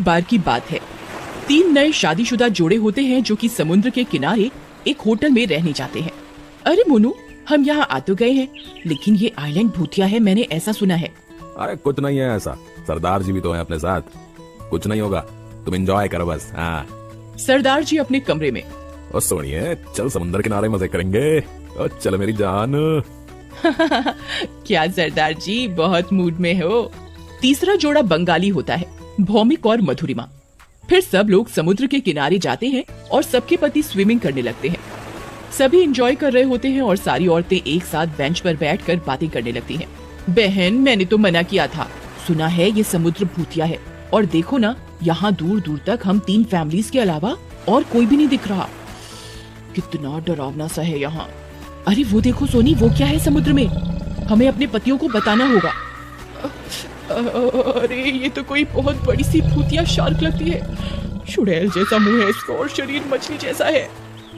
एक बार की बात है, 3 नए शादीशुदा जोड़े होते हैं जो कि समुद्र के किनारे एक होटल में रहने जाते हैं। अरे मोनू, हम यहाँ आ तो गए हैं, लेकिन ये आइलैंड भूतिया है, मैंने ऐसा सुना है। अरे कुछ नहीं है ऐसा, सरदार जी भी तो हैं अपने साथ, कुछ नहीं होगा, तुम एंजॉय करो बस। हाँ। सरदार जी अपने कमरे में। और सोनिए, चल समुद्र किनारे मजे करेंगे। और चल मेरी जान। क्या सरदार जी बहुत मूड में हो। तीसरा जोड़ा बंगाली होता है, भौमिक और मधुरिमा। फिर सब लोग समुद्र के किनारे जाते हैं और सबके पति स्विमिंग करने लगते हैं। सभी एंजॉय कर रहे होते हैं और सारी औरतें एक साथ बेंच पर बैठकर बातें करने लगती हैं। बहन, मैंने तो मना किया था, सुना है ये समुद्र भूतिया है, और देखो ना, यहाँ दूर दूर तक हम 3 फैमिलीज के अलावा और कोई भी नहीं दिख रहा। कितना डरावना सा है यहाँ। अरे वो देखो सोनी, वो क्या है समुद्र में, हमें अपने पतियों को बताना होगा। अरे ये तो कोई बहुत बड़ी सी भूतिया शार्क लगती है, चुड़ैल जैसा मुंह है इसका और शरीर मछली जैसा है।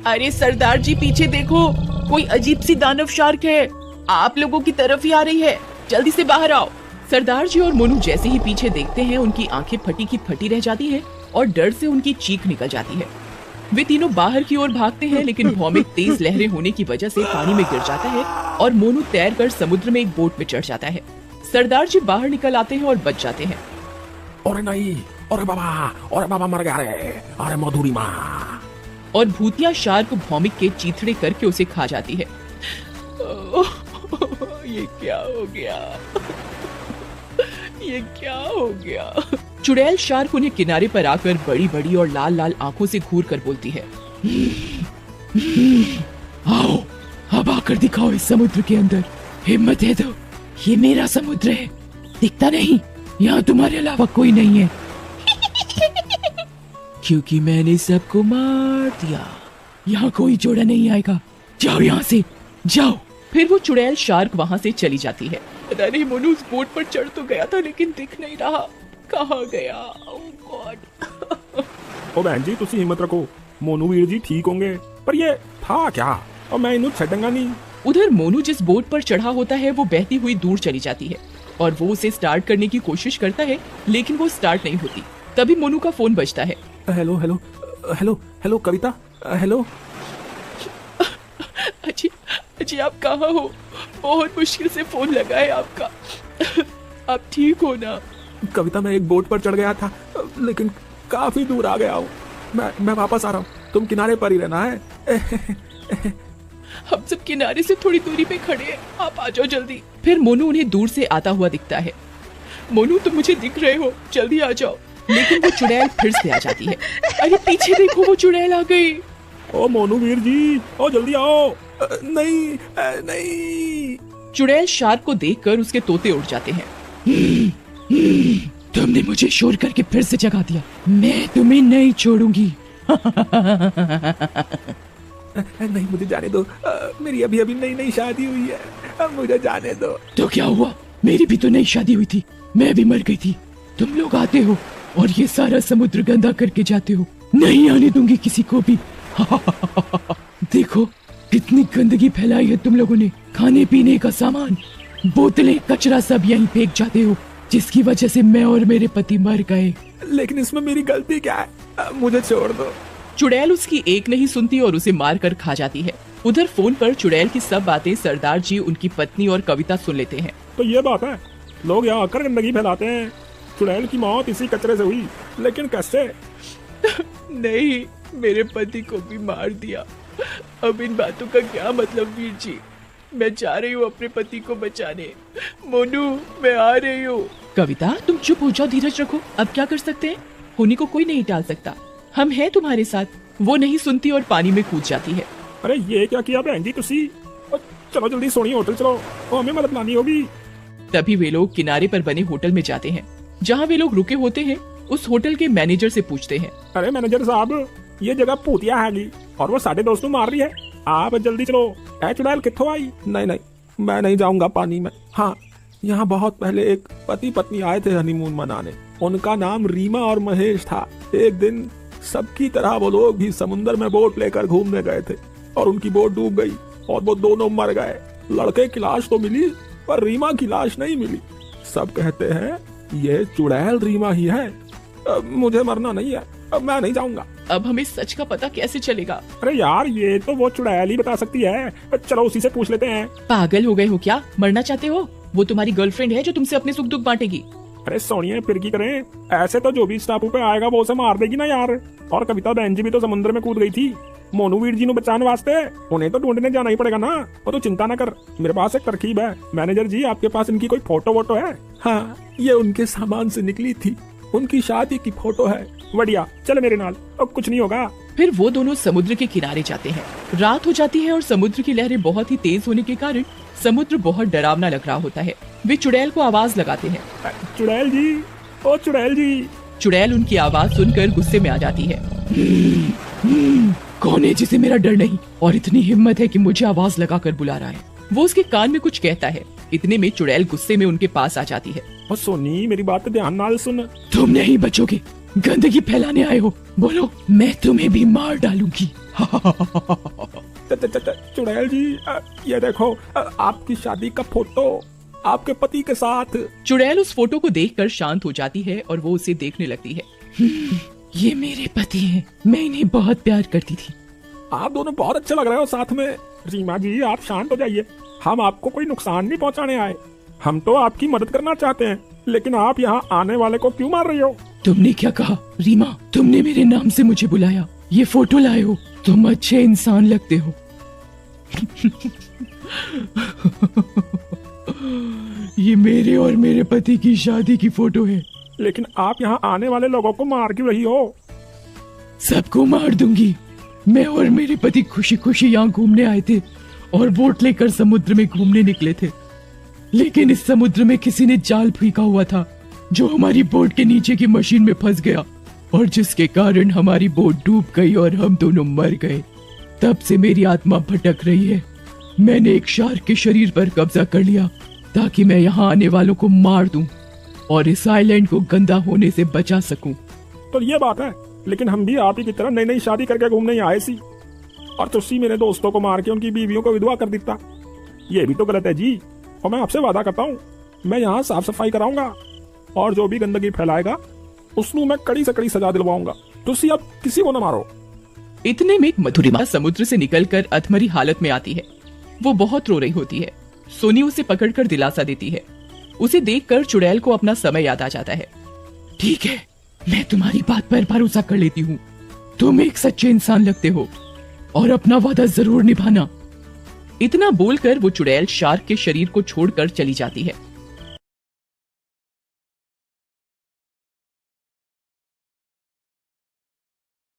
अरे सरदार जी पीछे देखो, कोई अजीब सी दानव शार्क है, आप लोगों की तरफ ही आ रही है, जल्दी से बाहर आओ। सरदार जी और मोनू जैसे ही पीछे देखते हैं, उनकी आंखें फटी की फटी रह जाती है और डर से उनकी चीख निकल जाती है। वे तीनों बाहर की ओर भागते हैं, लेकिन भौमिक तेज लहरें होने की वजह से पानी में गिर जाता है और मोनू तैरकर समुद्र में एक बोट में चढ़ जाता है। सरदार जी बाहर निकल आते हैं और बच जाते हैं। अरे नहीं, अरे बाबा मर गया रे, अरे मधुरिमा। और भूतिया शार्क भौमिक के चीथड़े करके उसे खा जाती है। ये क्या हो गया, ये क्या हो गया। चुड़ैल शार्क उन्हें किनारे पर आकर बड़ी बड़ी और लाल लाल आंखों से घूर कर बोलती है, आओ अब आकर दिखाओ इस समुद्र के अंदर, हिम्मत है तो, ये मेरा समुद्र है, दिखता नहीं यहाँ तुम्हारे अलावा कोई नहीं है। क्योंकि मैंने सबको मार दिया, यहाँ कोई जोड़ा नहीं आएगा, जाओ यहाँ से जाओ। फिर वो चुड़ैल शार्क वहाँ से चली जाती है। अरे मोनू उस बोट पर चढ़ तो गया था, लेकिन दिख नहीं रहा, कहाँ गया। ओह गॉड। ओ बहन जी, तुसी हिम्मत रखो, मोनू वीर जी ठीक होंगे, पर ये था क्या, और मैं इन्हें छड़ूंगा नहीं। उधर मोनू जिस बोट पर चढ़ा होता है वो बहती हुई दूर चली जाती है और वो उसे स्टार्ट करने की कोशिश करता है, लेकिन वो स्टार्ट नहीं होती। तभी मोनू का फोन बजता है। हेलो हेलो हेलो हेलो कविता, हेलो। अजी आप कहाँ हो, बहुत मुश्किल से फोन लगा है आपका, आप ठीक हो ना। कविता, मैं एक बोट पर चढ़ गया था, लेकिन काफी दूर आ गया हूँ, मैं वापस आ रहा हूँ, तुम किनारे पर ही रहना है। हम सब किनारे से थोड़ी दूरी पे खड़े हैं, आप आ जाओ जल्दी। फिर मोनू उन्हें दूर से आता हुआ दिखता है। मोनू तुम मुझे दिख रहे हो, जल्दी आ जाओ। लेकिन वो चुड़ैल फिर से आ जाती है। अरे पीछे देखो, वो चुड़ैल आ गई। ओ मोनू वीर जी, ओ जल्दी आओ। नहीं। चुड़ैल शार्क को देखकर उसके तोते उड़ जाते हैं। तुमने मुझे शोर करके फिर से जगा दिया, मैं तुम्हें नहीं छोड़ूंगी। नहीं, मुझे जाने दो, मेरी अभी अभी नई शादी हुई है, मुझे जाने दो। तो क्या हुआ, मेरी भी तो नई शादी हुई थी, मैं भी मर गई थी। तुम लोग आते हो और ये सारा समुद्र गंदा करके जाते हो, नहीं आने दूंगी किसी को भी। देखो कितनी गंदगी फैलाई है तुम लोगों ने, खाने पीने का सामान, बोतलें, कचरा सब यहीं फेंक जाते हो, जिसकी वजह से मैं और मेरे पति मर गए। लेकिन इसमें मेरी गलती क्या है, मुझे छोड़ दो। चुड़ैल उसकी एक नहीं सुनती और उसे मार कर खा जाती है। उधर फोन पर चुड़ैल की सब बातें सरदार जी, उनकी पत्नी और कविता सुन लेते हैं। तो ये बात है, लोग यहाँ आकर गंदगी फैलाते हैं, चुड़ैल की मौत इसी कचरे से हुई, लेकिन कैसे? नहीं, मेरे पति को भी मार दिया। अब इन बातों का क्या मतलब वीर जी, मैं जा रही हूँ अपने पति को बचाने। मोनू मैं आ रही हूँ। कविता तुम चुप हो जाओ, धीरज रखो, अब क्या कर सकते हैं, होनी को कोई नहीं टाल सकता, हम हैं तुम्हारे साथ। वो नहीं सुनती और पानी में कूद जाती है। अरे ये क्या किया बहन जी तुसी, चलो जल्दी सोनी होटल चलो, हमें मदद लानी होगी। तभी वे लोग किनारे पर बने होटल में जाते हैं, जहाँ वे लोग रुके होते हैं। उस होटल के मैनेजर से पूछते हैं, अरे मैनेजर साहब, ये जगह भूतिया हैगी और वो साढ़े दोस्तों मार रही है, आप जल्दी चलो। चुड़ैल कित्थों आई? नहीं, मैं नहीं जाऊंगा पानी में। हाँ, यहाँ बहुत पहले एक पति पत्नी आए थे हनीमून मनाने, उनका नाम रीमा और महेश था। एक दिन सबकी तरह वो लोग भी समुद्र में बोट लेकर घूमने गए थे और उनकी बोट डूब गई और वो दोनों मर गए। लड़के की लाश तो मिली पर रीमा की लाश नहीं मिली। सब कहते हैं ये चुड़ैल रीमा ही है। मुझे मरना नहीं है, मैं नहीं जाऊंगा। अब हमें सच का पता कैसे चलेगा? अरे यार, ये तो वो चुड़ैल ही बता सकती है, चलो उसी से पूछ लेते हैं। पागल हो गए हो क्या? मरना चाहते हो? वो तुम्हारी गर्लफ्रेंड है जो तुमसे अपने सुख दुख बांटेगी। अरे सोनिया, फिर की करें? ऐसे तो जो भी इस टापू पे आएगा वो उसे मार देगी ना यार। और कविता बहन जी भी तो समुद्र में कूद गई थी मोनू वीर जी नु बचाने वास्ते, उन्हें तो ढूंढने जाना ही पड़ेगा ना। वो तो चिंता न कर, मेरे पास एक तरकीब है। मैनेजर जी, आपके पास इनकी कोई फोटो वोटो है? हाँ, ये उनके सामान से निकली थी, उनकी शादी की फोटो है। बढ़िया, चल मेरे नाल, अब कुछ नहीं होगा। फिर वो दोनों समुद्र के किनारे जाते हैं। रात हो जाती है और समुद्र की लहरें बहुत ही तेज होने के कारण समुद्र बहुत डरावना लग रहा होता है। वे चुड़ैल को आवाज लगाते हैं, चुड़ैल जी, ओ चुड़ैल जी। चुड़ैल उनकी आवाज सुनकर गुस्से में आ जाती है। कौन है जिसे मेरा डर नहीं और इतनी हिम्मत है कि मुझे आवाज लगाकर बुला रहा है? वो उसके कान में कुछ कहता है। इतने में चुड़ैल गुस्से में उनके पास आ जाती है। ओ सोनी, मेरी बात ध्यान नाल सुन। तुम नहीं बचोगे, गंदगी फैलाने आए हो, बोलो, मैं तुम्हें भी मार डालूंगी। चुड़ैल जी, ये देखो, आपकी शादी का फोटो आपके पति के साथ। चुड़ैल उस फोटो को देखकर शांत हो जाती है और वो उसे देखने लगती है। ये मेरे पति हैं, मैं इन्हें बहुत प्यार करती थी। आप दोनों बहुत अच्छे लग रहे हो साथ में। रीमा जी, आप शांत हो जाइए, हम आपको कोई नुकसान नहीं पहुंचाने आए, हम तो आपकी मदद करना चाहते हैं। लेकिन आप यहाँ आने वाले को क्यों मार रही हो? तुमने क्या कहा रीमा? तुमने मेरे नाम से मुझे बुलाया, ये फोटो लाए हो, तुम अच्छे इंसान लगते हो। ये मेरे और मेरे पति की शादी की फोटो है। लेकिन आप यहाँ आने वाले लोगों को मार क्यों रही हो? सबको मार दूंगी। मैं और मेरे पति खुशी खुशी यहाँ घूमने आए थे और बोट लेकर समुद्र में घूमने निकले थे, लेकिन इस समुद्र में किसी ने जाल फेंका हुआ था जो हमारी बोट के नीचे की मशीन में फंस गया और जिसके कारण हमारी बोट डूब गई और हम दोनों मर गए। तब से मेरी आत्मा भटक रही है। मैंने एक शार्क के शरीर पर कब्जा कर लिया ताकि मैं यहाँ आने वालों को मार दूं और इस आइलैंड को गंदा होने से बचा सकूं। तो ये बात है, लेकिन हम भी आप ही की तरह नई नई शादी करके घूमने ही आए सी, और तुसी मेरे दोस्तों को मार के उनकी बीवियों को विधवा कर देता। ये भी तो गलत है जी। और मैं आपसे वादा करता हूँ, मैं यहाँ साफ सफाई कराऊंगा और जो भी गंदगी फैलाएगा उसਨੂੰ मैं कड़ी से कड़ी सजा दिलवाऊंगा। तुसी अब किसी को न मारो। इतने में मधुरिमा समुद्र से निकलकर अधमरी हालत में आती है। वो बहुत रो रही होती है। सोनी उसे पकड़कर दिलासा देती है। उसे देखकर चुड़ैल को अपना समय याद आ जाता है। ठीक है, मैं तुम्हारी बात पर भरोसा कर लेती हूँ। तुम एक सच्चे इंसान लगते हो और अपना वादा जरूर निभाना। इतना बोलकर वो चुड़ैल शार्क के शरीर को छोड़कर चली जाती है।